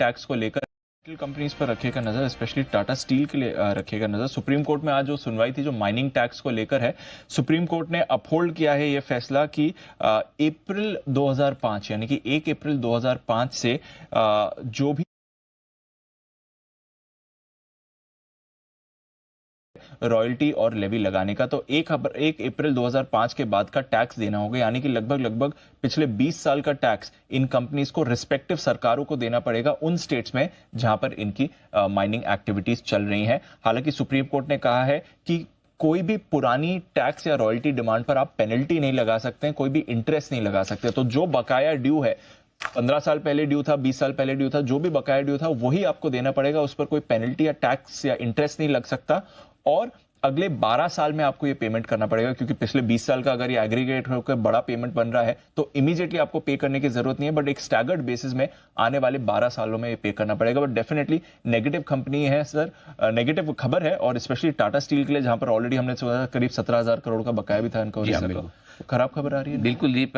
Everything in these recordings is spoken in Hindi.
टैक्स को लेकर स्टील कंपनीज पर रखेगा नजर, स्पेशली टाटा स्टील के लिए रखेगा नजर। सुप्रीम कोर्ट में आज जो सुनवाई थी जो माइनिंग टैक्स को लेकर है, सुप्रीम कोर्ट ने अपहोल्ड किया है ये फैसला कि अप्रैल 2005 यानी कि 1 अप्रैल 2005 से जो भी रॉयल्टी और लेवी लगाने का, तो 1 अप्रैल 2005 के बाद का टैक्स देना होगा, यानी कि लगभग पिछले 20 साल का टैक्स इन कंपनीज को रिस्पेक्टिव सरकारों को देना पड़ेगा उन स्टेट्स में जहां पर इनकी माइनिंग एक्टिविटीज चल रही हैं। हालांकि सुप्रीम कोर्ट ने कहा है कि कोई भी पुरानी टैक्स या रॉयल्टी डिमांड पर आप पेनल्टी नहीं लगा सकते, कोई भी इंटरेस्ट नहीं लगा सकते। तो जो बकाया ड्यू है, 15 साल पहले ड्यू था, 20 साल पहले ड्यू था, जो भी बकाया ड्यू था वही आपको देना पड़ेगा, उस पर कोई पेनल्टी या टैक्स या इंटरेस्ट नहीं लग सकता। और अगले 12 साल में आपको ये पेमेंट करना पड़ेगा, क्योंकि पिछले 20 साल का अगर ये एग्रीगेट होकर बड़ा पेमेंट बन रहा है तो इमीडिएटली आपको पे करने की जरूरत नहीं है, बट एक स्टैगर्ड बेसिस में आने वाले 12 सालों में ये पे करना पड़ेगा। बट डेफिनेटली नेगेटिव कंपनी है सर, नेगेटिव खबर है, और स्पेशली टाटा स्टील के लिए जहां पर ऑलरेडी हमने करीब 17,000 करोड़ का बकाया भी था इनका। खराब खबर आ रही है। बिल्कुल दीप,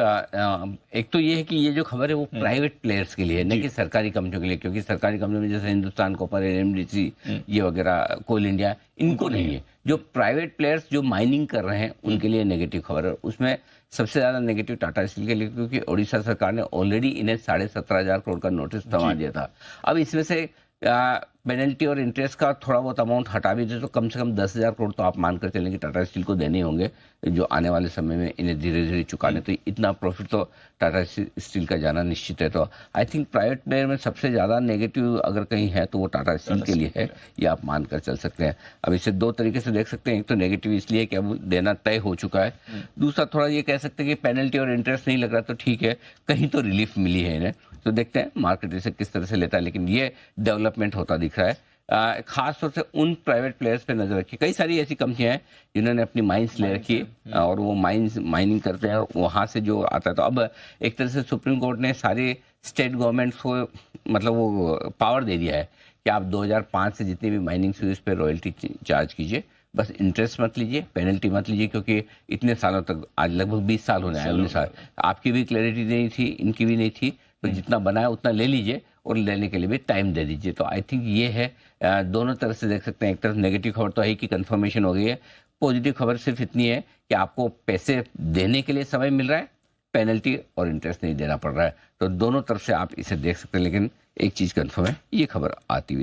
एक तो ये है कि ये जो खबर है वो प्राइवेट प्लेयर्स के लिए है, न कि सरकारी कंपनियों के लिए, क्योंकि सरकारी कंपनियों में जैसे हिंदुस्तान कॉपर, एनएमडीसी ये वगैरह, कोल इंडिया, इनको नहीं है। जो प्राइवेट प्लेयर्स जो माइनिंग कर रहे हैं उनके लिए नेगेटिव खबर है। उसमें सबसे ज्यादा नेगेटिव टाटा स्टील के लिए, क्योंकि ओडिशा सरकार ने ऑलरेडी इन्हें 17,500 करोड़ का नोटिस थमा दिया था। अब इसमें से पेनल्टी और इंटरेस्ट का थोड़ा बहुत अमाउंट हटा भी दे तो कम से कम 10,000 करोड़ तो आप मानकर चलें कि टाटा स्टील को देने होंगे, जो आने वाले समय में इन्हें धीरे धीरे चुकाने। तो इतना प्रॉफिट तो टाटा स्टील का जाना निश्चित है। तो आई थिंक प्राइवेट प्लेयर में सबसे ज़्यादा नेगेटिव अगर कहीं है तो वो टाटा स्टील के लिए है, ये आप मानकर चल सकते हैं। अब इसे दो तरीके से देख सकते हैं, एक तो नेगेटिव इसलिए कि अब देना तय हो चुका है, दूसरा थोड़ा ये कह सकते हैं कि पेनल्टी और इंटरेस्ट नहीं लग रहा तो ठीक है, कहीं तो रिलीफ मिली है इन्हें। तो देखते हैं मार्केट इसे किस तरह से लेता है, लेकिन ये डेवलपमेंट होता दिख रहा है। खास तौर से उन प्राइवेट प्लेयर्स पे नजर रखिए। कई सारी ऐसी कंपनियां हैं जिन्होंने अपनी माइंस ले रखी है और वो माइनिंग करते हैं और वहां से जो आता है। तो अब एक तरह से सुप्रीम कोर्ट ने सारे स्टेट गवर्नमेंट्स को मतलब वो पावर दे दिया है कि आप 2005 से जितनी भी माइनिंग हुई उस पर रॉयल्टी चार्ज कीजिए, बस इंटरेस्ट मत लीजिए, पेनल्टी मत लीजिए, क्योंकि इतने सालों तक, आज लगभग 20 साल होने आए, 19 साल, आपकी भी क्लैरिटी नहीं थी, इनकी भी नहीं थी। तो जितना बनाया उतना ले लीजिए और लेने के लिए भी टाइम दे दीजिए। तो आई थिंक ये है, दोनों तरफ से देख सकते हैं। एक तरफ नेगेटिव खबर तो है कि कंफर्मेशन हो गई है, पॉजिटिव खबर सिर्फ इतनी है कि आपको पैसे देने के लिए समय मिल रहा है, पेनल्टी और इंटरेस्ट नहीं देना पड़ रहा है। तो दोनों तरफ से आप इसे देख सकते हैं, लेकिन एक चीज कंफर्म है, ये खबर आती हुई